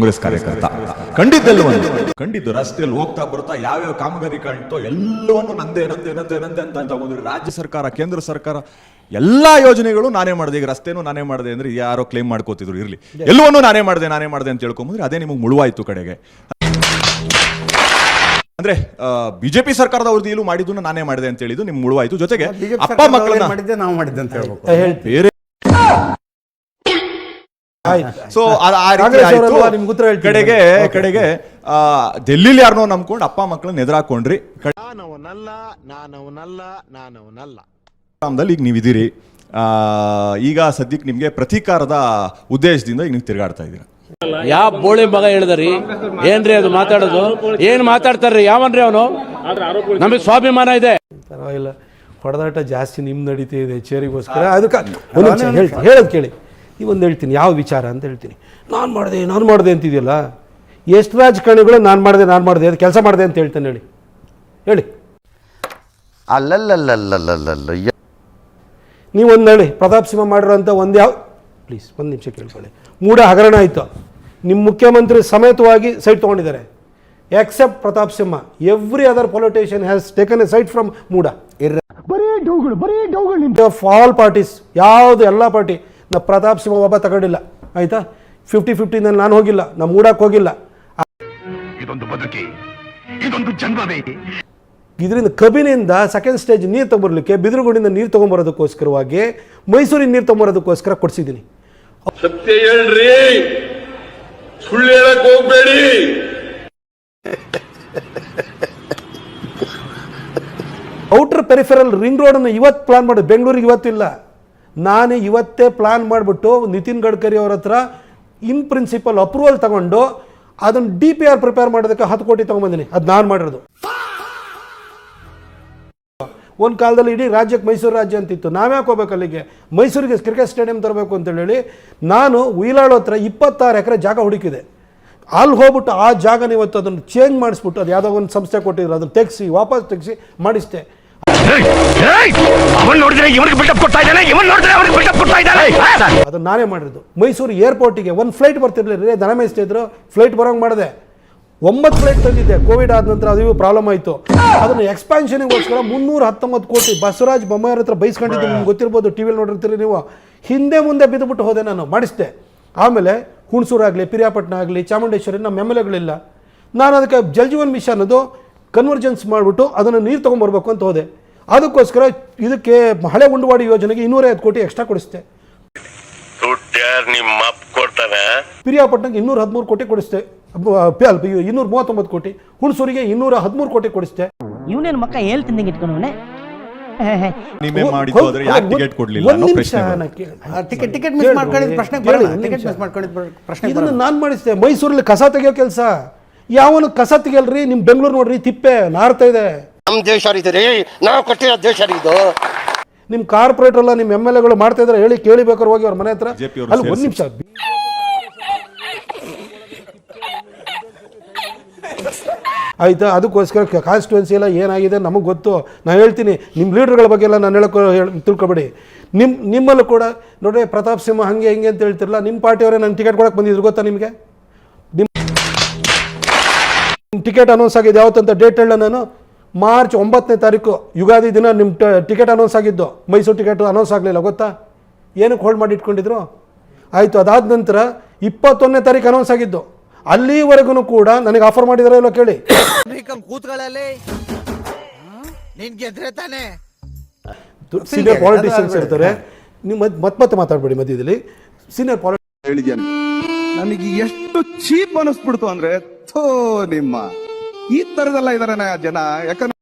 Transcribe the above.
ಕಾಂಗ್ರೆಸ್ ಕಾರ್ಯಕರ್ತ ಕಂಡಿದ್ದು ರಸ್ತೆಯಲ್ಲಿ ಹೋಗ್ತಾ ಬರ್ತಾ ಯಾವ್ಯಾವ ಕಾಮಗಾರಿ ಕಾಣ್ತೋ ಎಲ್ಲವನ್ನು ನಂದೇ ಅಂತ ತಗೊಂಡ್ರಿ. ರಾಜ್ಯ ಸರ್ಕಾರ, ಕೇಂದ್ರ ಸರ್ಕಾರ ಎಲ್ಲಾ ಯೋಜನೆಗಳು ನಾನೇ ಮಾಡಿದೆ. ಈಗ ರಸ್ತೆನೂ ನಾನೇ ಮಾಡಿದೆ ಅಂದ್ರೆ ಯಾರೋ ಕ್ಲೇಮ್ ಮಾಡ್ಕೋತಿದ್ರು, ಇರ್ಲಿ, ಎಲ್ಲವನ್ನೂ ನಾನೇ ಮಾಡಿದೆ ಅಂತ ಹೇಳ್ಕೊಂಬಂದ್ರೆ ಅದೇ ನಿಮಗೆ ಮುಳುವಾಯ್ತು ಕಡೆಗೆ. ಅಂದ್ರೆ ಬಿಜೆಪಿ ಸರ್ಕಾರದ ಅವ್ರದ್ದು ಮಾಡಿದ್ದು ನಾನೇ ಮಾಡಿದೆ ಅಂತ ಹೇಳಿದ್ದು ನಿಮ್ಗೆ ಮುಳುವಾಯ್ತು. ಜೊತೆಗೆ ಅಪ್ಪ ಮಕ್ಕಳನ್ನ ನಾವು ಮಾಡಿದ್ದೆ ಅಂತ ಹೇಳ್ಬೇಕು. ಬೇರೆ ಸೊ ಕಡೆಗೆ ಡೆಲ್ಲಿಲಿ ಯಾರನ್ನೋ ನಂಬ್ಕೊಂಡು ಅಪ್ಪ ಮಕ್ಕಳನ್ನ ಎದುರಾಕೊಂಡ್ರಿ. ಈಗ ನೀವಿದ್ದೀರಿ, ಈಗ ಸದ್ಯಕ್ಕೆ ನಿಮ್ಗೆ ಪ್ರತೀಕಾರದ ಉದ್ದೇಶದಿಂದ ಈಗ ನೀವು ತಿರುಗಾಡ್ತಾ ಇದ್ದೀರಾ. ಯಾವ ಬೋಳಿ ಮಗ ಹೇಳಿದ್ರಿ? ಏನ್ರಿ ಅದು ಮಾತಾಡೋದು? ಏನ್ ಮಾತಾಡ್ತಾರ್ರಿ? ಯಾವನ್ರಿ ಅವನು? ನಮಗೆ ಸ್ವಾಭಿಮಾನ ಇದೆ. ಪರವಾಗಿಲ್ಲ, ಹೊಡೆದಾಟ ಜಾಸ್ತಿ ನಿಮ್ ನಡೀತಿದೆ ಚೇರಿಗೋಸ್ಕರ. ಅದಕ್ಕೆ ಹೇಳೋದು ಕೇಳಿ, ನೀವೊಂದು ಹೇಳ್ತೀನಿ ಯಾವ ವಿಚಾರ ಅಂತ ಹೇಳ್ತೀನಿ. ನಾನು ಮಾಡಿದೆ ಅಂತಿದೆಯಲ್ಲ, ಎಷ್ಟು ರಾಜಕಾರಣಿಗಳು ನಾನು ಮಾಡಿದೆ ಅದು ಕೆಲಸ ಮಾಡಿದೆ ಅಂತ ಹೇಳ್ತೇನೆ. ಹೇಳಿ ಅಲ್ಲಲ್ಲಲ್ಲಲ್ಲಲ್ಲಲ್ಲ ನೀವೊಂದು ಹೇಳಿ. ಪ್ರತಾಪ್ ಸಿಂಹ ಮಾಡಿರೋ ಅಂತ ಪ್ಲೀಸ್ ಒಂದು ನಿಮಿಷ ಕೇಳ್ಕೊಳ್ಳಿ. ಮೂಡ ಹಗರಣ ಆಯಿತು, ನಿಮ್ಮ ಮುಖ್ಯಮಂತ್ರಿ ಸಮೇತವಾಗಿ ಸೈಟ್ ತೊಗೊಂಡಿದ್ದಾರೆ. Except Pratap Simha, every other politician has taken a site from MUDA. All parties, ಯಾವುದು ಎಲ್ಲ ಪಾರ್ಟಿ. ನಾ ಪ್ರತಾಪ್ ಸಿಂಹ ಒಬ್ಬ ತಗೊಂಡಿಲ್ಲ, ಆಯ್ತಾ? 50-50 ನಾನು ಹೋಗಿಲ್ಲ, ನಾ ಮೂಡಕ್ಕೆ ಹೋಗಿಲ್ಲ. ಇದರಿಂದ ಕಬಿನಿಂದ ಸೆಕೆಂಡ್ ಸ್ಟೇಜ್ ನೀರು ತಗೊಂಬರ್ಲಿಕ್ಕೆ ಬಿದಿರುಗುಡಿಂದ ನೀರು ತೊಗೊಂಬರೋದಕ್ಕೋಸ್ಕರವಾಗಿ ಮೈಸೂರಿನ ನೀರು ತೊಗೊಂಬರೋದಕ್ಕೋಸ್ಕರ ಕೊಡಿಸಿದ್ದೀನಿ. ಸತ್ಯ ಹೇಳ್ರಿ, ಸುಳ್ಳು ಹೇಳಕ್ ಹೋಗ್ಬೇಡಿ. ಔಟರ್ ಪೆರಿಫೆರಲ್ ರಿಂಗ್ ರೋಡನ್ನು ಇವತ್ತು ಪ್ಲಾನ್ ಮಾಡೋದು, ಬೆಂಗಳೂರಿಗೆ ಇವತ್ತಿಲ್ಲ. ನಾನು ಇವತ್ತೇ ಪ್ಲಾನ್ ಮಾಡಿಬಿಟ್ಟು ನಿತಿನ್ ಗಡ್ಕರಿ ಅವ್ರ ಹತ್ರ ಇನ್ ಪ್ರಿನ್ಸಿಪಲ್ ಅಪ್ರೂವಲ್ ತಗೊಂಡು ಅದನ್ನು DPR ಪ್ರಿಪೇರ್ ಮಾಡೋದಕ್ಕೆ 10 ಕೋಟಿ ತೊಗೊಂಬಂದಿನಿ. ಅದು ನಾನು ಮಾಡಿರೋದು. ಒಂದು ಕಾಲದಲ್ಲಿ ಇಡೀ ರಾಜ್ಯಕ್ಕೆ ಮೈಸೂರು ರಾಜ್ಯ ಅಂತಿತ್ತು. ನಾವ್ಯಾಕೆ ಹೋಗ್ಬೇಕು ಅಲ್ಲಿಗೆ? ಮೈಸೂರಿಗೆ ಕ್ರಿಕೆಟ್ ಸ್ಟೇಡಿಯಂ ತರಬೇಕು ಅಂತೇಳಿ ನಾನು ಉಯಿಲಾಳ್ ಹತ್ರ 26 ಎಕರೆ ಜಾಗ ಹುಡುಕಿದೆ. ಅಲ್ಲಿ ಹೋಗ್ಬಿಟ್ಟು ಆ ಜಾಗನ ಇವತ್ತು ಅದನ್ನು ಚೇಂಜ್ ಮಾಡಿಸ್ಬಿಟ್ಟು ಅದು ಯಾವುದೋ ಒಂದು ಸಂಸ್ಥೆ ಕೊಟ್ಟಿದ್ರು, ಅದನ್ನು ವಾಪಸ್ ತೆಗೆಸಿ ಮಾಡಿಸ್ದೆ. ಅದನ್ನು ನಾನೇ ಮಾಡಿರೋದು. ಮೈಸೂರು ಏರ್ಪೋರ್ಟಿಗೆ ಒಂದು ಫ್ಲೈಟ್ ಬರ್ತಿರ್ಲಿಲ್ಲ, ದನ ಮೇಯಿಸ್ತಾ ಇದ್ರು, ಫ್ಲೈಟ್ ಬರೋಂಗೆ ಮಾಡಿದೆ. 9 ಫ್ಲೈಟ್ ತಂದಿದ್ದೆ. ಕೋವಿಡ್ ಆದ ನಂತರ ಅದು ಪ್ರಾಬ್ಲಮ್ ಆಯಿತು. ಅದನ್ನು ಎಕ್ಸ್ಪಾನ್ಷನ್ಗೋಸ್ಕರ 319 ಕೋಟಿ ಬಸವರಾಜ ಬೊಮ್ಮಾಯಿ ಹತ್ರ ಬೈಸ್ಕೊಂಡಿದ್ದು. ನಿಮ್ಗೆ ಗೊತ್ತಿರ್ಬೋದು, ಟಿವಿಲಿ ನೋಡಿರ್ತೀರಿ ನೀವು. ಹಿಂದೆ ಮುಂದೆ ಬಿದ್ದುಬಿಟ್ಟು ಹೋದೆ, ನಾನು ಮಾಡಿಸ್ದೆ. ಆಮೇಲೆ ಹುಣಸೂರಾಗಲಿ, ಪಿರಿಯಾಪಟ್ಟಣ ಆಗಲಿ, ಚಾಮುಂಡೇಶ್ವರಿ ನಮ್ಮ MLA ನಾನು ಅದಕ್ಕೆ ಜಲಜೀವನ್ ಮಿಷನ್ ಅದು ಕನ್ವರ್ಜೆನ್ಸ್ ಮಾಡಿಬಿಟ್ಟು ಅದನ್ನು ನೀರು ತೊಗೊಂಬರ್ಬೇಕು ಅಂತ ಹೋದೆ. ಅದಕ್ಕೋಸ್ಕರ ಇದಕ್ಕೆ ಹಳೆ ಉಂಡವಾಡಿ ಯೋಜನೆಗೆ 250 ಕೋಟಿ ಎಕ್ಸ್ಟ್ರಾ ಕೊಡಿಸ್ತೆ. ಪಿರಿಯಾಪಟ್ಟಣಕ್ಕೆ 213 ಕೋಟಿ ಕೊಡಿಸ್ತೆ, 239 ಕೋಟಿ. ಹುಣಸೂರಿಗೆ 213 ಕೋಟಿ ಕೊಡಿಸ್ತೆ. ಇವನೇನು ಮಕ್ಕ ಹೇಳ್ತೀನಿ ಇಟ್ಕೊಂಡವನೇ. ಇದನ್ನು ನಾನು ಮಾಡಿಸ್ತೆ. ಮೈಸೂರಲ್ಲಿ ಕಸ ತೆಗಿಯೋ ಕೆಲಸ ಯಾವನು ಕಸ ತೆಗಿಯಲ್ರಿ. ನಿಮ್ ಬೆಂಗಳೂರು ನೋಡ್ರಿ, ತಿಪ್ಪೆ ನಾರ್ತಾ ಇದೆ. ನಮ್ಮ ದೇಶ ನಾವು ಕಟ್ಟಿರೋ ದೇಶ ಇದು. ನಿಮ್ ಕಾರ್ಪೊರೇಟರ್ ಎಲ್ಲ ನಿಮ್ MLA ಮಾಡ್ತಾ ಇದಾರೆ, ಹೇಳಿ ಕೇಳಿಬೇಕಾದ್ರೆ ಹೋಗಿ ಅವ್ರ ಮನೆ ಹತ್ರ. ಅಲ್ಲಿ ಒಂದ್ ನಿಮಿಷ ಆಯ್ತಾ? ಅದಕ್ಕೋಸ್ಕರ ಕಾನ್ಸ್ಟಿಟ್ಯೂನ್ಸಿ ಎಲ್ಲ ಏನಾಗಿದೆ ನಮಗೆ ಗೊತ್ತು. ನಾನು ಹೇಳ್ತೀನಿ, ನಿಮ್ಮ ಲೀಡರ್ಗಳ ಬಗ್ಗೆ ಎಲ್ಲ ನಾನು ತಿಳ್ಕೊಬೇಡಿ. ನಿಮ್ಮಲ್ಲೂ ಕೂಡ ನೋಡ್ರಿ, ಪ್ರತಾಪ್ ಸಿಂಹ ಹಂಗೆ ಹಿಂಗೆ ಅಂತ ಹೇಳ್ತಿರಲ್ಲ, ನಿಮ್ಮ ಪಾರ್ಟಿಯವರೇ ನಾನು ಟಿಕೆಟ್ ಕೊಡಕ್ಕೆ ಬಂದಿದ್ರು, ಗೊತ್ತಾ ನಿಮಗೆ? ನಿಮ್ಮ ಟಿಕೆಟ್ ಅನೌನ್ಸ್ ಆಗಿದೆ ಯಾವತ್ತಂತ ಡೇಟ್ ಹೇಳ. ನಾನು ಮಾರ್ಚ್ 9ನೇ ತಾರೀಕು ಯುಗಾದಿ ದಿನ ನಿಮ್ಮ ಟಿಕೆಟ್ ಅನೌನ್ಸ್ ಆಗಿದ್ದು. ಮೈಸೂರು ಟಿಕೆಟ್ ಅನೌನ್ಸ್ ಆಗಲಿಲ್ಲ, ಗೊತ್ತಾ? ಏನಕ್ಕೆ ಹೋಲ್ಡ್ ಮಾಡಿ ಇಟ್ಕೊಂಡಿದ್ರು? ಆಯಿತು. ಅದಾದ ನಂತರ 21ನೇ ತಾರೀಕು ಅನೌನ್ಸ್ ಆಗಿದ್ದು. ಅಲ್ಲಿವರೆಗೂ ಕೂಡ ನನಗೆ ಆಫರ್ ಮಾಡಿದಾರೋ ಇಲ್ಲೋ ಕೇಳಿ. ಸೀನಿಯರ್ ಪಾಲಿಟಿಷಿಯನ್ಸ್ ಇರ್ತಾರೆ, ನೀವು ಮತ್ತೆ ಮಾತಾಡಬೇಡಿ ಮಧ್ಯದಲ್ಲಿ. ಸೀನಿಯರ್ ಹೇಳಿದ್ದೇನೆ, ನನಗೆ ಎಷ್ಟು ಚೀಪ್ ಅನಿಸ್ಬಿಡ್ತು ಅಂದ್ರೆ, ನಿಮ್ಮ ಈ ತರದೆಲ್ಲ ಇದಾರೆ ಜನ. ಯಾಕಂದ್ರೆ